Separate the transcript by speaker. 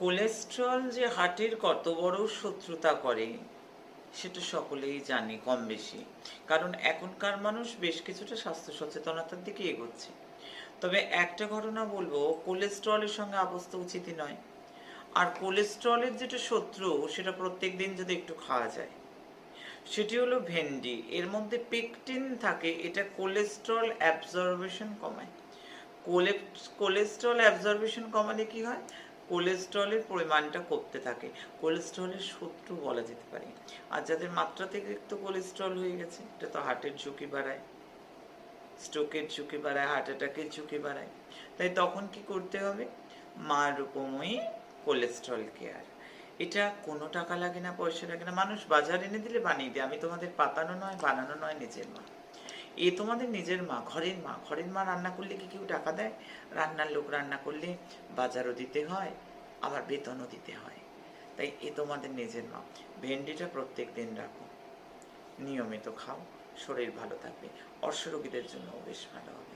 Speaker 1: Cholesterol যে হার্টের কত বড় শত্রুতা করে সেটা সকলেই জানি কম বেশি। কারণ এখনকার মানুষ বেশ কিছুটা স্বাস্থ্য সচেতনতার দিকে এগোচ্ছে। তবে একটা ঘটনা বলবো, কোলেস্টেরলের সঙ্গে আপোষ উচিতই নয়। আর কোলেস্টেরলের যেটা শত্রু সেটা প্রত্যেক দিন যদি একটু খাওয়া যায়, সেটি হলো ভেন্ডি। এর মধ্যে পেকটিন থাকে, এটা কোলেস্টেরল অ্যাবজর্বেশন কমায়। কোলেস্টেরল অ্যাবজর্বেশন কমালে কি হয়? কোলেস্টেরলের পরিমাণটা কমতে থাকে। কোলেস্টেরলের শত্রু বলা যেতে পারে। আর যাদের মাত্রাতিরিক্ত কোলেস্টেরল হয়ে গেছে, এটা তো হার্টের ঝুঁকি বাড়ায়, স্ট্রোকের ঝুঁকি বাড়ায়, হার্ট অ্যাটাকের ঝুঁকি বাড়ায়। তাই তখন কি করতে হবে? মা রূপময়ী কোলেস্টেরল কেয়ার। এটা কোনো টাকা লাগে না, পয়সা লাগে না। মানুষ বাজার এনে দিলে বানিয়ে দেয়। আমি তোমাদের পাতানো নয়, বানানো নয়, নিজের মা। এ তোমাদের নিজের মা, ঘরের মা। ঘরের মা রান্না করলে কি কেউ টাকা দেয়? রান্নার লোক রান্না করলে বাজারও দিতে হয়, আবার বেতনও দিতে হয়। তাই এ তোমাদের নিজের মা। ভেন্ডিটা প্রত্যেক দিন রাখো, নিয়মিত খাও, শরীর ভালো থাকবে। অর্শরোগীদের জন্য বেশ ভালো হবে।